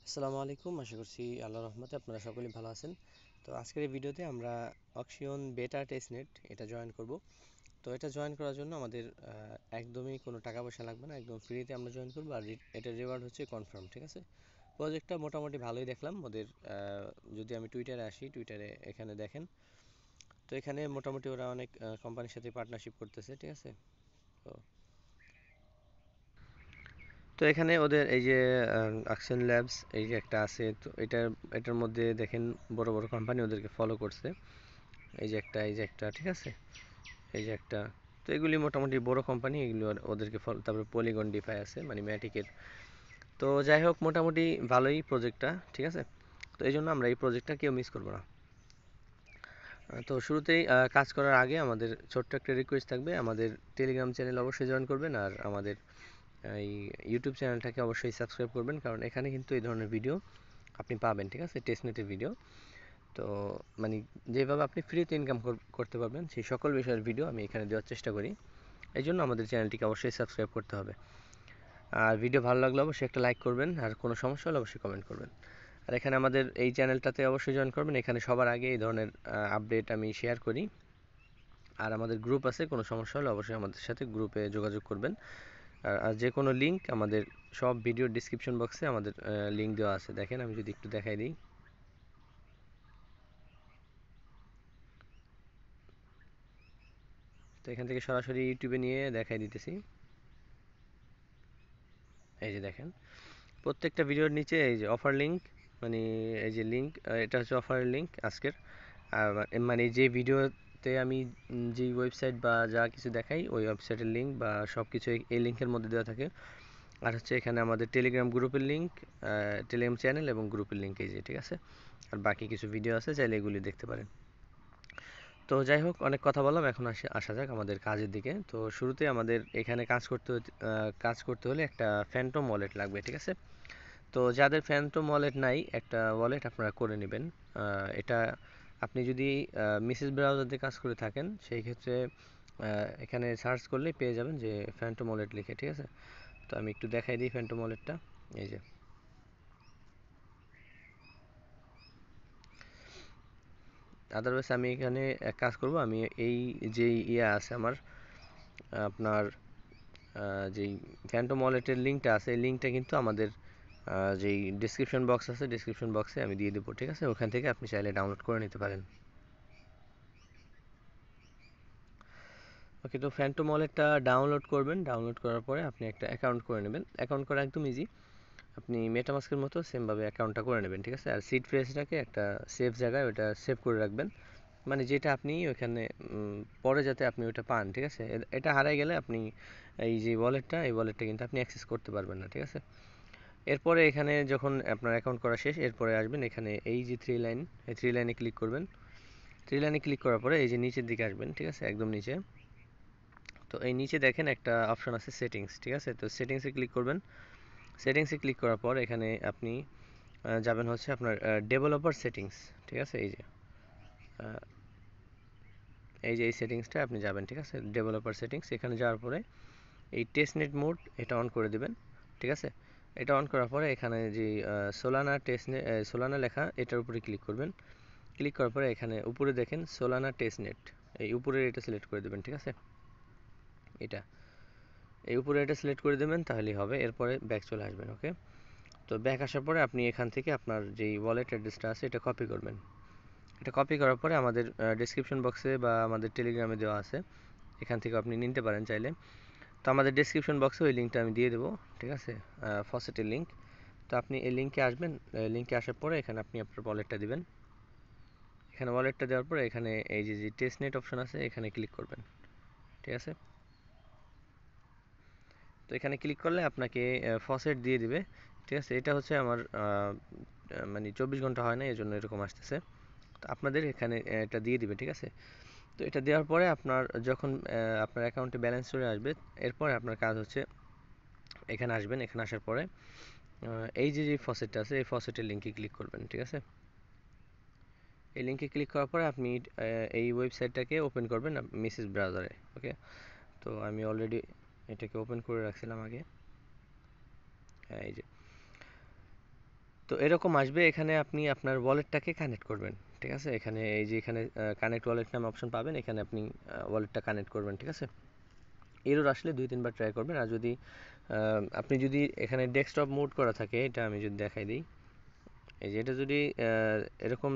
আসসালামু আলাইকুম। আশা করছি আল্লাহর রহমতে আপনারা সকলেই ভালো আছেন। তো আজকের এই ভিডিওতে আমরা অক্সিয়ন বেটা টেস্টনেট এটা জয়েন করব। তো এটা জয়েন করার জন্য আমাদের একদমই কোনো টাকা পয়সা লাগবে না, একদম ফ্রিতে আমরা জয়েন করব। আর এটার রিওয়ার্ড হচ্ছে কনফার্ম, ঠিক আছে। প্রজেক্টটা মোটামুটি ভালোই দেখলাম ওদের। যদি আমি টুইটারে আসি, টুইটারে এখানে দেখেন, তো এখানে মোটামুটি ওরা অনেক কোম্পানির সাথে পার্টনারশিপ করতেছে, ঠিক আছে। তো তো এখানে ওদের এই যে অ্যাকশন ল্যাবস এই যে একটা আছে, তো এটার মধ্যে দেখেন বড় বড় কোম্পানি ওদেরকে ফলো করছে। এই যে একটা ঠিক আছে, এই যে একটা। তো এগুলি মোটামুটি বড় কোম্পানি, এগুলো ওদেরকে ফলো। তারপরে পলিগন ডিফাই আছে, মানে ম্যাটিকের। তো যাই হোক, মোটামুটি ভালোই প্রজেক্টটা, ঠিক আছে। তো এই জন্য আমরা এই প্রজেক্টটা কেউ মিস করবো না। তো শুরুতেই কাজ করার আগে আমাদের ছোট্ট একটা রিকোয়েস্ট থাকবে, আমাদের টেলিগ্রাম চ্যানেল অবশ্যই জয়েন করবেন। আর আমাদের এই ইউটিউব চ্যানেলটাকে অবশ্যই সাবস্ক্রাইব করবেন, কারণ এখানে কিন্তু এই ধরনের ভিডিও আপনি পাবেন, ঠিক আছে, টেস্টনেটের ভিডিও। তো মানে যেভাবে আপনি ফ্রিতে ইনকাম করতে পারবেন সেই সকল বিষয়ের ভিডিও আমি এখানে দেওয়ার চেষ্টা করি। এই জন্য আমাদের চ্যানেলটিকে অবশ্যই সাবস্ক্রাইব করতে হবে। আর ভিডিও ভালো লাগলে অবশ্যই একটা লাইক করবেন, আর কোনো সমস্যা হলে অবশ্যই কমেন্ট করবেন। আর এখানে আমাদের এই চ্যানেলটাতে অবশ্যই জয়েন করবেন, এখানে সবার আগে এই ধরনের আপডেট আমি শেয়ার করি। আর আমাদের গ্রুপ আছে, কোনো সমস্যা হলে অবশ্যই আমাদের সাথে গ্রুপে যোগাযোগ করবেন। আর যে কোনো লিঙ্ক আমাদের সব ভিডিওর ডিসক্রিপশন বক্সে আমাদের লিঙ্ক দেওয়া আছে। দেখেন, আমি যদি একটু দেখাই দিই, তো এখান থেকে সরাসরি ইউটিউবে নিয়ে দেখাই দিতেছি। এই যে দেখেন, প্রত্যেকটা ভিডিওর নিচে এই যে অফার লিঙ্ক, মানে এই যে লিঙ্ক, এটা হচ্ছে অফারের লিঙ্ক আজকের। আর মানে যে ভিডিওতে আমি যেই ওয়েবসাইট বা যা কিছু দেখাই, ওই ওয়েবসাইটের লিঙ্ক বা সব কিছু এই লিঙ্কের মধ্যে দেওয়া থাকে। আর হচ্ছে এখানে আমাদের টেলিগ্রাম গ্রুপের লিঙ্ক, টেলিগ্রাম চ্যানেল এবং গ্রুপের লিঙ্ক, এই যে, ঠিক আছে। আর বাকি কিছু ভিডিও আছে, চাইলে এগুলি দেখতে পারেন। তো যাই হোক, অনেক কথা বললাম, এখন আসা যাক আমাদের কাজের দিকে। তো শুরুতে আমাদের এখানে কাজ করতে হলে একটা ফ্যান্টম ওয়ালেট লাগবে, ঠিক আছে। তো যাদের ফ্যান্টম ওয়ালেট নাই, একটা ওয়ালেট আপনারা করে নেবেন। এটা আপনি যদি মিসেস ব্রাউজার দিয়ে কাজ করে থাকেন, সেই ক্ষেত্রে এখানে সার্চ করলেই পেয়ে যাবেন যে ফ্যান্টম ওয়ালেট লিখে, ঠিক আছে। তো আমি একটু দেখাই দিই ফ্যান্টম ওয়ালেটটা। এই যে, আদারওয়াইজ আমি এখানে এক কাজ করব, আমি এই যে আছে আমার, আপনার যেই ফ্যান্টম ওয়ালেটের লিঙ্কটা আছে, এই লিঙ্কটা কিন্তু আমাদের যেই ডিসক্রিপশন বক্স আছে, ডিসক্রিপশন বক্সে আমি দিয়ে দেবো, ঠিক আছে। ওখান থেকে আপনি চাইলে ডাউনলোড করে নিতে পারেন। ওকে, তো ফ্যান্টম ওয়ালেটটা ডাউনলোড করবেন। ডাউনলোড করার পরে আপনি একটা অ্যাকাউন্ট করে নেবেন। অ্যাকাউন্ট করা একদম ইজি। আপনি মেটামাস্কের মতো সেমভাবে অ্যাকাউন্টটা করে নেবেন, ঠিক আছে। আর সিড ফ্রেজটাকে একটা সেফ জায়গায় ওটা সেভ করে রাখবেন, মানে যেটা আপনি ওইখানে পরে যাতে আপনি ওটা পান, ঠিক আছে। এটা হারাই গেলে আপনি এই যে ওয়ালেটটা, এই ওয়ালেটটা কিন্তু আপনি অ্যাক্সেস করতে পারবেন না, ঠিক আছে। এরপরে এখানে যখন আপনার অ্যাকাউন্ট করা শেষ, এরপরে আসবেন এখানে এই যে থ্রি লাইন, এই থ্রি লাইনে ক্লিক করবেন। থ্রি লাইনে ক্লিক করার পরে এই যে নিচের দিকে আসবেন, ঠিক আছে, একদম নিচে। তো এই নিচে দেখেন একটা অপশন আছে সেটিংস, ঠিক আছে। তো সেটিংসে ক্লিক করবেন। সেটিংসে ক্লিক করার পর এখানে আপনি যাবেন হচ্ছে আপনার ডেভেলপার সেটিংস, ঠিক আছে। এই যে এই সেটিংসটা আপনি যাবেন, ঠিক আছে, ডেভেলপার সেটিংস। এখানে যাওয়ার পরে এই টেস্টনেট মোড এটা অন করে দিবেন, ঠিক আছে। এটা অন করার পরে এখানে যে সোলানা লেখা, এটার উপরে ক্লিক করবেন। ক্লিক করার পরে এখানে উপরে দেখেন সোলানা টেস্টনেট, এই উপরে এটা সিলেক্ট করে দেবেন, ঠিক আছে। এটা এই উপরে এটা সিলেক্ট করে দেবেন, তাহলেই হবে। এরপরে ব্যাক চলে আসবেন, ওকে। তো ব্যাক আসার পরে আপনি এখান থেকে আপনার যেই ওয়ালেট অ্যাড্রেসটা আছে এটা কপি করবেন। এটা কপি করার পরে আমাদের ডেসক্রিপশন বক্সে বা আমাদের টেলিগ্রামে দেওয়া আছে, এখান থেকে আপনি নিতে পারেন চাইলে। তো আমাদের ডেসক্রিপশন বক্সে ওই লিঙ্কটা আমি দিয়ে দেবো, ঠিক আছে, ফসেটের লিঙ্ক। তো আপনি এই লিঙ্কে আসবেন। লিঙ্কে আসার পরে এখানে আপনি আপনার ওয়ালেটটা দিবেন। এখানে ওয়ালেটটা দেওয়ার পরে এখানে এই যে যে টেস্টনেট অপশন আছে, এখানে ক্লিক করবেন, ঠিক আছে। তো এখানে ক্লিক করলে আপনাকে ফসেট দিয়ে দিবে, ঠিক আছে। এটা হচ্ছে আমার মানে 24 ঘন্টা হয় না, এই জন্য এরকম আসতেছে। তো আপনাদের এখানে এটা দিয়ে দিবে, ঠিক আছে। তো এটা দেওয়ার পরে আপনার যখন আপনার অ্যাকাউন্টে ব্যালেন্স চলে আসবে, এরপরে আপনার কাজ হচ্ছে এখানে আসবেন। এখানে আসার পরে এই যে যে ফসেটটা আছে, এই ফসেটের লিঙ্কে ক্লিক করবেন, ঠিক আছে। এই লিঙ্কে ক্লিক করার পরে আপনি এই ওয়েবসাইটটাকে ওপেন করবেন মিসেস ব্রাউজারে, ওকে। তো আমি অলরেডি এটাকে ওপেন করে রাখছিলাম আগে। হ্যাঁ, এই যে। তো এরকম আসবে, এখানে আপনি আপনার ওয়ালেটটাকে কানেক্ট করবেন, ঠিক আছে। এখানে এই যে এখানে কানেক্ট ওয়ালেট নামে অপশন পাবেন, এখানে আপনি ওয়ালেটটা কানেক্ট করবেন, ঠিক আছে। এরর আসলে 2-3 বার ট্রাই করবেন। আর যদি আপনি যদি এখানে ডেস্কটপ মোড করা থাকে, এটা আমি যদি দেখাই দিই, এই যে এটা যদি এরকম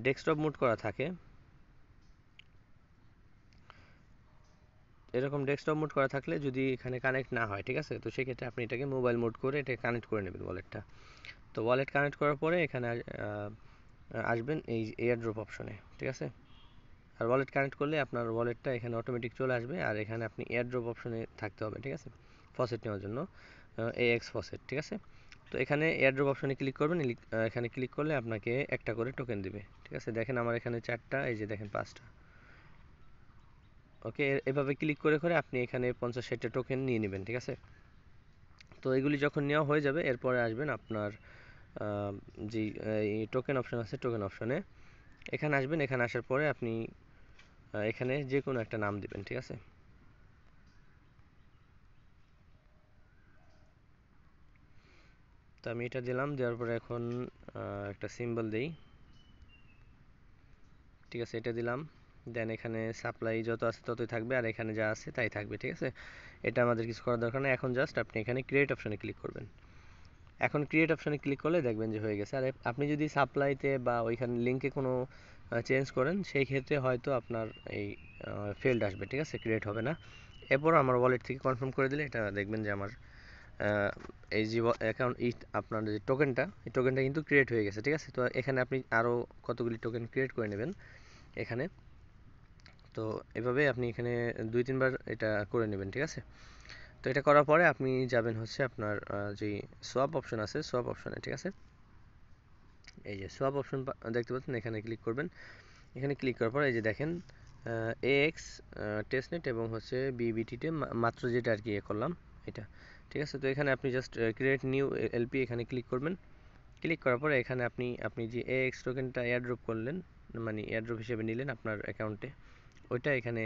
ডেস্কটপ মোড করা থাকে, এরকম ডেস্কটপ মোড করা থাকলে যদি এখানে কানেক্ট না হয়, ঠিক আছে, তো সেক্ষেত্রে আপনি এটাকে মোবাইল মোড করে এটা কানেক্ট করে নেবেন ওয়ালেটটা। তো ওয়ালেট কানেক্ট করার পরে এখানে আসবেন এই এয়ারড্রপ অপশনে, ঠিক আছে। আর ওয়ালেট কানেক্ট করলে আপনার ওয়ালেটটা এখানে অটোমেটিক চলে আসবে, আর এখানে আপনি এয়ারড্রপ অপশনে থাকতে হবে, ঠিক আছে, ফসেট নেওয়ার জন্য, AX ফসেট, ঠিক আছে। তো এখানে এয়ারড্রপ অপশনে ক্লিক করবেন, এখানে ক্লিক করলে আপনাকে একটা করে টোকেন দিবে, ঠিক আছে। দেখেন আমার এখানে 4টা, এই যে দেখেন 5টা। ওকে, এভাবে ক্লিক করে করে আপনি এখানে 50-60টা টোকেন নিয়ে নেবেন, ঠিক আছে। তো এগুলি যখন নেওয়া হয়ে যাবে, এরপরে আসবেন আপনার যে টোকেন অপশন আছে, টোকেন অপশনে এখানে আসবেন। এখানে আসার পরে আপনি এখানে যে কোনো একটা নাম দিবেন, ঠিক আছে। তো আমি এটা দিলাম, দেওয়ার পরে এখন একটা সিম্বল দেই, ঠিক আছে, এটা দিলাম। দেন এখানে সাপ্লাই যত আছে ততই থাকবে, আর এখানে যা আছে তাই থাকবে, ঠিক আছে। এটা আমাদের কিছু করার দরকার নেই। এখন জাস্ট আপনি এখানে ক্রিয়েট অপশনে ক্লিক করবেন। এখন ক্রিয়েট অপশনে ক্লিক করলে দেখবেন যে হয়ে গেছে। আর আপনি যদি সাপ্লাইতে বা ওইখানে লিঙ্কে কোনো চেঞ্জ করেন, সেই ক্ষেত্রে হয়তো আপনার এই ফেল্ড আসবে, ঠিক আছে, ক্রিয়েট হবে না। এরপর আমার ওয়ালেট থেকে কনফার্ম করে দিলে এটা দেখবেন যে আমার এই যে অ্যাকাউন্ট আপনার যে টোকেনটা, এই টোকেনটা কিন্তু ক্রিয়েট হয়ে গেছে, ঠিক আছে। তো এখানে আপনি আরও কতগুলি টোকেন ক্রিয়েট করে নেবেন এখানে। তো এভাবে আপনি এখানে 2-3 বার এটা করে নেবেন, ঠিক আছে। তো এটা করার পরে আপনি যাবেন হচ্ছে আপনার যেই সোয়াপ অপশন আছে, সোয়াপ অপশনে, ঠিক আছে। এই যে সোয়াপ অপশন দেখতে পাচ্ছেন, এখানে ক্লিক করবেন। এখানে ক্লিক করার পর এই যে দেখেন AX টেস্টনেট এবং হচ্ছে বিবিটিতে মাত্র যেটা আর কি করলাম এটা, ঠিক আছে। তো এখানে আপনি জাস্ট ক্রিয়েট নিউ LP এখানে ক্লিক করবেন। ক্লিক করার পরে এখানে আপনি যে AX টোকেনটা এয়ারড্রপ করলেন, মানে এয়ারড্রপ হিসেবে নিলেন আপনার অ্যাকাউন্টে, ওইটা এখানে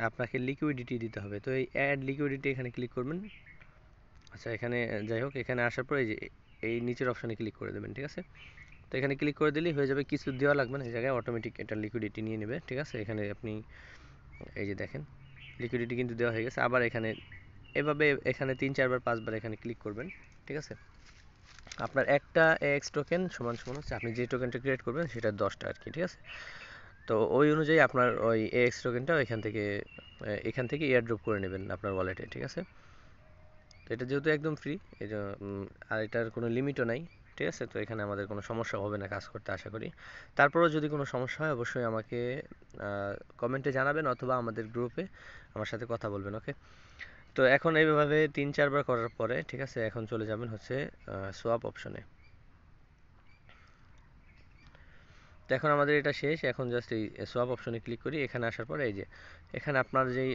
আপনাকে লিকুইডিটি দিতে হবে। তো এই অ্যাড লিকুইডিটি এখানে ক্লিক করবেন। আচ্ছা, এখানে যাই হোক, এখানে আসার পরে এই যে এই নিচের অপশনে ক্লিক করে দেবেন, ঠিক আছে। তো এখানে ক্লিক করে দিলেই হয়ে যাবে, কিছু দেওয়া লাগবে না, এই জায়গায় অটোমেটিক এটা লিকুইডিটি নিয়ে নেবে, ঠিক আছে। এখানে আপনি এই যে দেখেন লিকুইডিটি কিন্তু দেওয়া হয়ে গেছে। আবার এখানে এভাবে এখানে 3-4-5 বার এখানে ক্লিক করবেন, ঠিক আছে। আপনার একটা AX টোকেন সমান সমান হচ্ছে আপনি যে টোকেনটা ক্রিয়েট করবেন সেটা 10টা আর কি, ঠিক আছে। তো ওই অনুযায়ী আপনার ওই AX টোকেনটা এখান থেকে এয়ারড্রপ করে নেবেন আপনার ওয়ালেটে, ঠিক আছে। তো এটা যেহেতু একদম ফ্রি, এই যে আর এটার কোনো লিমিটও নাই, ঠিক আছে। তো এখানে আমাদের কোনো সমস্যা হবে না কাজ করতে, আশা করি। তারপরেও যদি কোনো সমস্যা হয় অবশ্যই আমাকে কমেন্টে জানাবেন, অথবা আমাদের গ্রুপে আমার সাথে কথা বলবেন, ওকে। তো এখন এইভাবে 3-4 বার করার পরে, ঠিক আছে, এখন চলে যাবেন হচ্ছে সোয়াপ অপশনে। তো এখন আমাদের এটা শেষ। এখন জাস্ট এই সোয়াপ অপশনে ক্লিক করি। এখানে আসার পরে এই যে এখানে আপনার যেই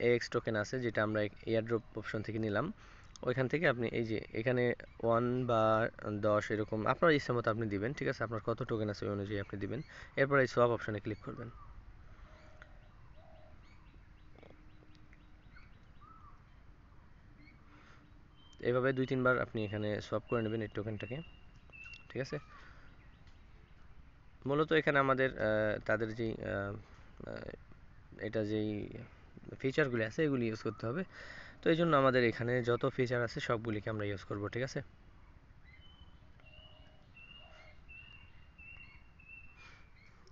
AX টোকেন আছে, যেটা আমরা এয়ারড্রপ অপশন থেকে নিলাম, ওইখান থেকে আপনি এই যে এখানে 1 বা 10 এরকম আপনার ইচ্ছা মতো আপনি দিবেন, ঠিক আছে। আপনার কত টোকেন আছে ওই অনুযায়ী আপনি দিবেন। এরপর এই সোয়াপ অপশনে ক্লিক করবেন। এভাবে 2-3 বার আপনি এখানে সোয়াপ করে নেবেন এই টোকেনটাকে, ঠিক আছে। মূলত এখানে আমাদের তাদের যেই এটা যেই ফিচারগুলি আছে এগুলি ইউজ করতে হবে। তো এই জন্য আমাদের এখানে যত ফিচার আছে সবগুলিকে আমরা ইউজ করব, ঠিক আছে।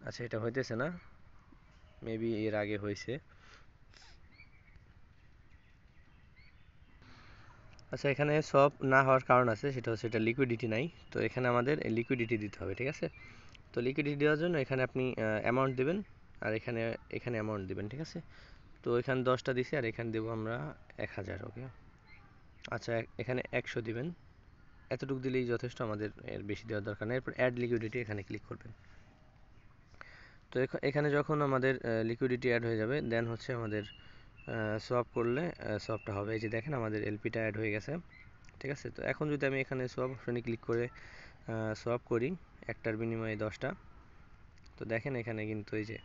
আচ্ছা, এটা হইতেছে না, মেবি এর আগে হয়েছে। আচ্ছা, এখানে সব না হওয়ার কারণ আছে, সেটা হচ্ছে এটা লিকুইডিটি নাই। তো এখানে আমাদের লিকুইডিটি দিতে হবে, ঠিক আছে। তো লিকুইডিটি দেওয়ার জন্য এখানে আপনি অ্যামাউন্ট দিবেন, আর এখানে এখানে অ্যামাউন্ট দিবেন, ঠিক আছে। তো এখানে 10টা দিছি, আর এখানে দেবো আমরা 1000, ওকে। আচ্ছা, এখানে 100 দিবেন, এতটুকু দিলেই যথেষ্ট, আমাদের এর বেশি দেওয়ার দরকার নেই। এরপর অ্যাড লিকুইডিটি এখানে ক্লিক করবেন। তো এখানে যখন আমাদের লিকুইডিটি অ্যাড হয়ে যাবে, দেন হচ্ছে আমাদের সোয়াপ করলে সোয়াপটা হবে। এই যে দেখেন আমাদের এলপিটা অ্যাড হয়ে গেছে, ঠিক আছে। তো এখন যদি আমি এখানে সোয়াপ অপশনে ক্লিক করে সোয়াপ করি একটার বিনিময়ে 10টা, তো দেখেন এখানে কিন্তু এই যে,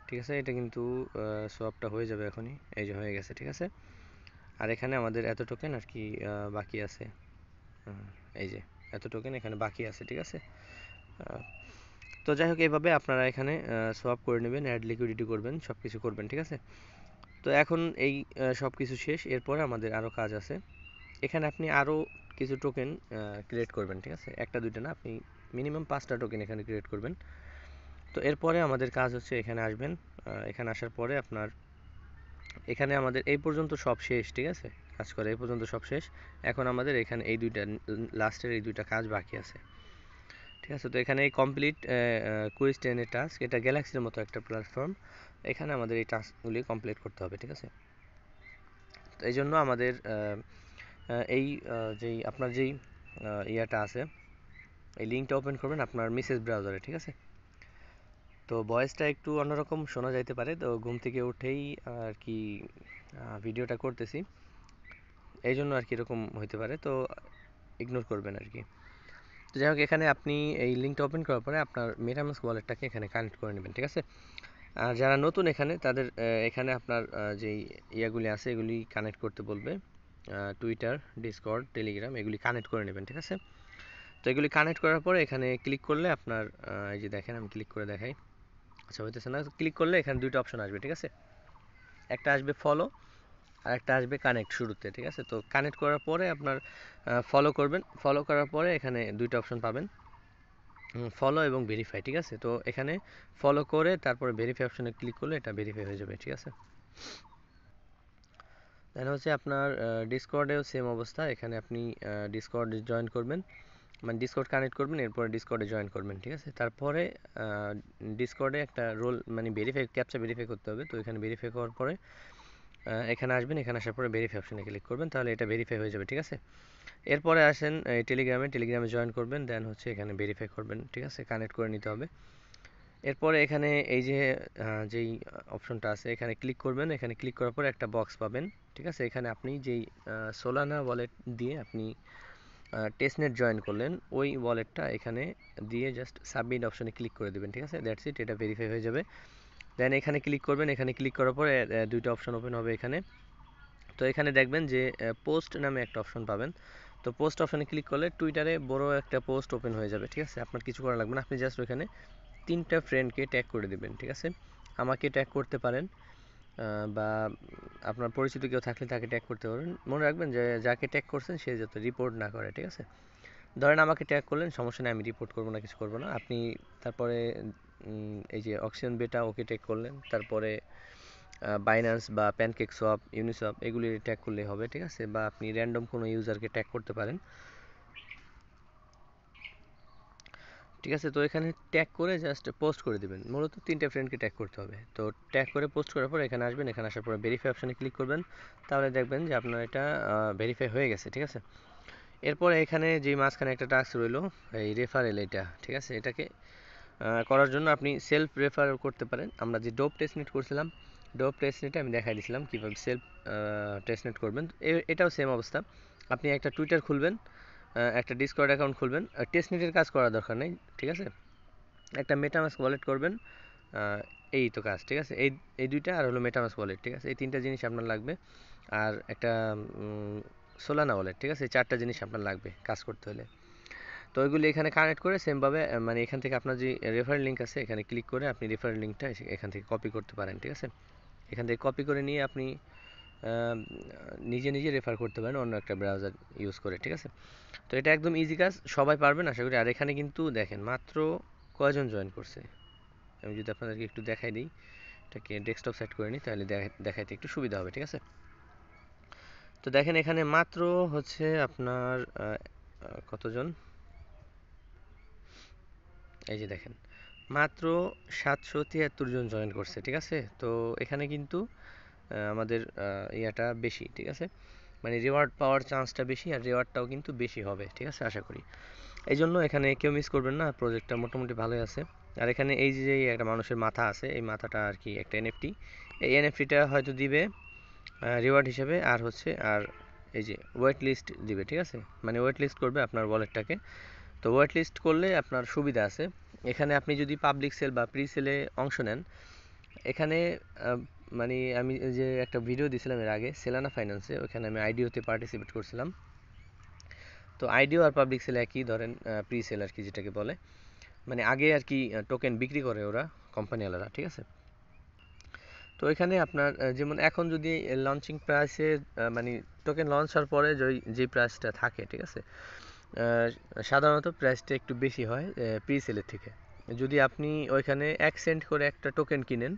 ঠিক আছে, এটা কিন্তু সোয়াপটা হয়ে যাবে এখনই, এই যে হয়ে গেছে, ঠিক আছে। আর এখানে আমাদের এত টোকেন আর কি বাকি আছে, এই যে এত টোকেন এখানে বাকি আছে, ঠিক আছে। তো যাই হোক, এইভাবে আপনারা এখানে সোয়াপ করে নেবেন, অ্যাড লিকুইডিটি করবেন, সব কিছু করবেন, ঠিক আছে। তো এখন এই সব কিছু শেষ, এরপরে আমাদের আরও কাজ আছে। এখানে আপনি আরও কিছু টোকেন ক্রিয়েট করবেন, ঠিক আছে, একটা দুইটা না, আপনি মিনিমাম 5টা টোকেন এখানে ক্রিয়েট করবেন। তো এরপরে আমাদের কাজ হচ্ছে এখানে আসবেন, এখানে আসার পরে আপনার এখানে আমাদের এই পর্যন্ত সব শেষ, ঠিক আছে, কাজ করে এই পর্যন্ত সব শেষ। এখন আমাদের এখানে এই দুইটা লাস্টের এই দুইটা কাজ বাকি আছে, ঠিক আছে। তো এখানে এই কমপ্লিট কুইজ 10 এর টাস্ক, এটা গ্যালাক্সির মতো একটা প্ল্যাটফর্ম, এখানে আমাদের এই টাস্কগুলি কমপ্লিট করতে হবে, ঠিক আছে। তো এই জন্য আমাদের এই যেই আপনার যেই ইয়াটা আছে, এই লিঙ্কটা ওপেন করবেন আপনার মেসেজ ব্রাউজারে, ঠিক আছে। তো ভয়েসটা একটু অন্যরকম শোনা যাইতে পারে, তো ঘুম থেকে উঠেই আর কি ভিডিওটা করতেছি, এই জন্য আর কি এরকম হইতে পারে, তো ইগনোর করবেন আর কি। তো যাই হোক, এখানে আপনি এই লিঙ্কটা ওপেন করার পরে আপনার মেটামাস্ক ওয়ালেটটাকে এখানে কানেক্ট করে নেবেন, ঠিক আছে। আর যারা নতুন এখানে, তাদের এখানে আপনার যেই ইয়াগুলি আছে এগুলি কানেক্ট করতে বলবে, টুইটার, ডিসকর্ড, টেলিগ্রাম, এগুলি কানেক্ট করে নেবেন, ঠিক আছে। তো এগুলি কানেক্ট করার পরে এখানে ক্লিক করলে আপনার এই যে দেখেন, আমি ক্লিক করে দেখাই, আচ্ছা হইতেছে না, ক্লিক করলে এখানে দুইটা অপশন আসবে, ঠিক আছে। একটা আসবে ফলো আর একটা আসবে কানেক্ট শুরুতে, ঠিক আছে। তো কানেক্ট করার পরে আপনার ফলো করবেন, ফলো করার পরে এখানে দুইটা অপশন পাবেন, ফলো এবং ভেরিফাই, ঠিক আছে। তো এখানে ফলো করে তারপরে ভেরিফাই অপশনে ক্লিক করলে এটা ভেরিফাই হয়ে যাবে, ঠিক আছে। দেন হচ্ছে আপনার ডিসকর্ডেও সেম অবস্থা, এখানে আপনি ডিসকর্ড জয়েন করবেন, মানে ডিসকর্ড কানেক্ট করবেন, এরপরে ডিসকর্ডে জয়েন করবেন, ঠিক আছে। তারপরে ডিসকর্ডে একটা রোল মানে ভেরিফাই, ক্যাপচা ভেরিফাই করতে হবে। তো এখানে ভেরিফাই করার পরে এখানে আসবেন, এখানে আসার পরে ভেরিফাই অপশনে ক্লিক করবেন, তাহলে এটা ভেরিফাই হয়ে যাবে, ঠিক আছে। এরপরে আসেন এই টেলিগ্রামে জয়েন করবেন, দেন হচ্ছে এখানে ভেরিফাই করবেন, ঠিক আছে, কানেক্ট করে নিতে হবে। এরপরে এখানে এই যে যেই অপশনটা আছে এখানে ক্লিক করবেন, এখানে ক্লিক করার পরে একটা বক্স পাবেন, ঠিক আছে। এখানে আপনি যেই সোলানা ওয়ালেট দিয়ে আপনি টেস্টনেট জয়েন করলেন, ওই ওয়ালেটটা এখানে দিয়ে জাস্ট সাবমিট অপশনে ক্লিক করে দেবেন, ঠিক আছে, দ্যাটস ইট, এটা ভেরিফাই হয়ে যাবে। দেন এখানে ক্লিক করবেন, এখানে ক্লিক করার পরে দুইটা অপশন ওপেন হবে এখানে। তো এখানে দেখবেন যে পোস্ট নামে একটা অপশন পাবেন, তো পোস্ট অপশনে ক্লিক করলে টুইটারে বড় একটা পোস্ট ওপেন হয়ে যাবে, ঠিক আছে। আপনার কিছু করা লাগবে না, আপনি জাস্ট ওইখানে 3টা ফ্রেন্ডকে ট্যাগ করে দেবেন, ঠিক আছে। আমাকে ট্যাগ করতে পারেন, বা আপনার পরিচিত কেউ থাকলে তাকে ট্যাগ করতে পারেন। মনে রাখবেন যে যাকে ট্যাগ করছেন সে যাতে রিপোর্ট না করে, ঠিক আছে। ধরেন আমাকে ট্যাগ করলেন, সমস্যা নেই, আমি রিপোর্ট করবো না, কিছু করবো না। আপনি তারপরে এই যে অক্সিজেন বেটা, ওকে ট্যাগ করলেন, তারপরে বাইন্যান্স বা প্যানকেক সোয়াপ, ইউনিসওয়াপ, এগুলি ট্যাগ করলেই হবে, ঠিক আছে। বা আপনি র্যান্ডম কোনো ইউজারকে ট্যাগ করতে পারেন, ঠিক আছে। তো এখানে ট্যাগ করে জাস্ট পোস্ট করে দিবেন, মূলত 3টে ফ্রেন্ডকে ট্যাগ করতে হবে। তো ট্যাগ করে পোস্ট করার পর এখানে আসবেন, এখানে আসার পর ভেরিফাই অপশনে ক্লিক করবেন, তাহলে দেখবেন যে আপনার এটা ভেরিফাই হয়ে গেছে, ঠিক আছে। এরপরে এখানে যে মাঝখানে একটা টাস্ক রইলো, এই রেফারেল, এটা ঠিক আছে, এটাকে করার জন্য আপনি সেলফ রেফার করতে পারেন। আমরা যে ডোপ টেস্টনেট করছিলাম, ডোপ টেস্টনেটে আমি দেখাই দিয়েছিলাম কীভাবে সেলফ টেস্টনেট করবেন। এটাও সেম অবস্থা, আপনি একটা টুইটার খুলবেন, একটা ডিসকর্ড অ্যাকাউন্ট খুলবেন, টেস্টনেটের কাজ করার দরকার নেই, ঠিক আছে। একটা মেটামাস্ক ওয়ালেট করবেন, এই তো কাজ, ঠিক আছে। এই দুইটা আর হলো মেটামাস্ক ওয়ালেট, ঠিক আছে, এই 3টা জিনিস আপনার লাগবে। আর একটা সোলানা ওয়ালেট, ঠিক আছে, এই 4টা জিনিস আপনার লাগবে কাজ করতে হলে। তো ওইগুলি এখানে কানেক্ট করে সেমভাবে মানে এখান থেকে আপনার যে রেফারেল লিঙ্ক আছে এখানে ক্লিক করে আপনি রেফারেল লিঙ্কটা এখান থেকে কপি করতে পারেন, ঠিক আছে। এখান থেকে কপি করে নিয়ে আপনি নিজে নিজে রেফার করতে পারেন অন্য একটা ব্রাউজার ইউজ করে, ঠিক আছে। তো এটা একদম ইজি কাজ, সবাই পারবেন আশা করি। আর এখানে কিন্তু দেখেন মাত্র কয়জন জয়েন করছে, আমি যদি আপনাদেরকে একটু দেখাই দিই, এটাকে ডেস্কটপ সেট করে নিই, তাহলে দেখাইতে একটু সুবিধা হবে, ঠিক আছে। তো দেখেন এখানে মাত্র হচ্ছে আপনার কতজন, এই যে দেখেন মাত্র 773 জন জয়েন করছে, ঠিক আছে। তো এখানে কিন্তু আমাদের ইয়াটা বেশি, ঠিক আছে, মানে রিওয়ার্ড পাওয়ার চান্সটা বেশি, আর রিওয়ার্ডটাও কিন্তু বেশি হবে, ঠিক আছে, আশা করি। এই জন্য এখানে কেউ মিস করবেন না, প্রজেক্টটা মোটামুটি ভালোই আছে। আর এখানে এই যে একটা মানুষের মাথা আছে, এই মাথাটা আর কি একটা এনএফটি, এই এনএফটিটা হয়তো দিবে রিওয়ার্ড হিসেবে, আর হচ্ছে আর এই যে ওয়েট লিস্ট দিবে, ঠিক আছে, মানে ওয়েট লিস্ট করবে আপনার ওয়ালেটটাকে। তো ওয়েট লিস্ট করলে আপনার সুবিধা আছে, এখানে আপনি যদি পাবলিক সেল বা প্রি সেলে অংশ নেন, এখানে মানে আমি যে একটা ভিডিও দিছিলাম এর আগে সেলানা ফাইন্যান্সে, ওখানে আমি আইডিওতে পার্টিসিপেট করছিলাম। তো আইডিও আর পাবলিক সেল একই, ধরেন প্রি সেল আর কি যেটাকে বলে, মানে আগে আর কি টোকেন বিক্রি করে ওরা কোম্পানিওয়ালারা, ঠিক আছে। তো এখানে আপনার যেমন এখন যদি লঞ্চিং প্রাইসে মানে টোকেন লঞ্চ হওয়ার পরে যে প্রাইসটা থাকে, ঠিক আছে, সাধারণত প্রাইসটা একটু বেশি হয় প্রি সেলের থেকে। যদি আপনি ওইখানে 1 সেন্ট করে একটা টোকেন কিনেন,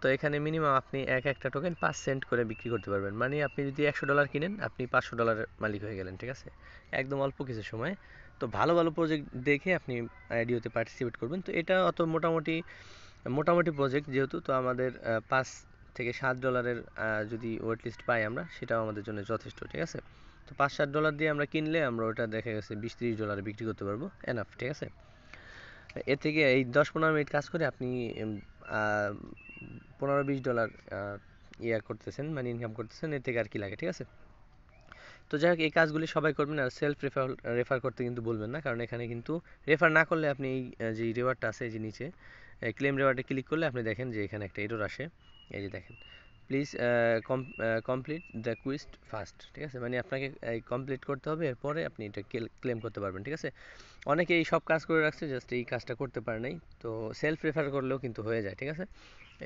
তো এখানে মিনিমাম আপনি একটা টোকেন 5 সেন্ট করে বিক্রি করতে পারবেন। মানে আপনি যদি $100 কিনেন, আপনি $500 মালিক হয়ে গেলেন, ঠিক আছে, একদম অল্প কিছু সময়। তো ভালো ভালো প্রজেক্ট দেখে আপনি আইডিওতে পার্টিসিপেট করবেন। তো এটা অত মোটামুটি মোটামুটি প্রজেক্ট যেহেতু, তো আমাদের $5 থেকে $7 যদি ওয়েট লিস্ট পাই আমরা, সেটাও আমাদের জন্য যথেষ্ট, ঠিক আছে। তো $5-7 দিয়ে আমরা কিনলে আমরা ওটা দেখা গেছে $20-30 বিক্রি করতে পারবো, এনাফ, ঠিক আছে। এর থেকে এই 10-15 মিনিট কাজ করে আপনি $15-20 ইয়া করতেছেন, মানে ইনকাম করতেছেন, এর থেকে আর কি লাগে, ঠিক আছে। তো যাই হোক, এই কাজগুলি সবাই করবেন, আর সেলফ রেফার করতে কিন্তু বলবেন না, কারণ এখানে কিন্তু রেফার না করলে আপনি এই যে রিওয়ার্ডটা আছে, এই যে নিচে ক্লেম রিওয়ার্ডে ক্লিক করলে আপনি দেখেন যে এখানে একটা এরর আসে, এই যে দেখেন, please complete the quest fast, ঠিক আছে, মানে আপনাকে কমপ্লিট করতে হবে, এরপরে আপনি এটা ক্লেম করতে পারবেন, ঠিক আছে। অনেকে এই সব কাজ করে রাখছে, জাস্ট এই কাজটা করতে পারে নাই। তো সেলফ রেফার করলেও কিন্তু হয়ে যায়, ঠিক আছে,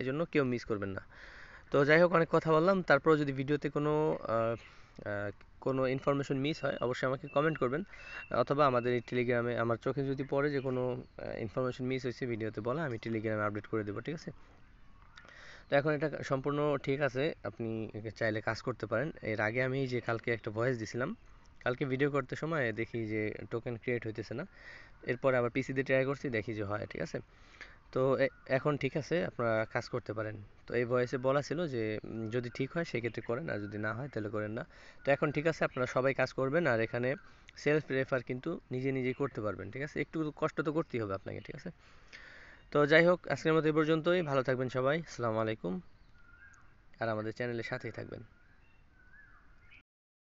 এই জন্য কেউ মিস করবেন না। তো যাই হোক, অনেক কথা বললাম, তারপর যদি ভিডিওতে কোনো ইনফরমেশন মিস হয় অবশ্যই আমাকে কমেন্ট করবেন, অথবা আমাদের এই টেলিগ্রামে আমার চোখে যদি পড়ে যে কোনো ইনফরমেশন মিস হয়েছে ভিডিওতে বলা, আমি টেলিগ্রামে আপডেট করে দেবো, ঠিক আছে। তো এখন এটা সম্পূর্ণ ঠিক আছে, আপনি চাইলে কাজ করতে পারেন। এর আগে আমি যে কালকে একটা ভয়েস দিছিলাম, কালকে ভিডিও করতে সময় দেখি যে টোকেন ক্রিয়েট হইতেছে না, এরপরে আবার পিসি দিয়ে ট্রাই করছি, দেখি যে হয়, ঠিক আছে। তো এখন ঠিক আছে, আপনারা কাজ করতে পারেন। তো এই ভয়েসে বলা ছিল যে যদি ঠিক হয় সেক্ষেত্রে করেন, আর যদি না হয় তাহলে করেন না। তো এখন ঠিক আছে, আপনারা সবাই কাজ করবেন, আর এখানে সেলফ রেফার কিন্তু নিজে নিজেই করতে পারবেন, ঠিক আছে, একটু কষ্ট তো করতেই হবে আপনাকে, ঠিক আছে। তো যাই হোক, আজকের মতো এই পর্যন্তই, ভালো থাকবেন সবাই, আসসালামু আলাইকুম, আর আমাদের চ্যানেলের সাথেই থাকবেন।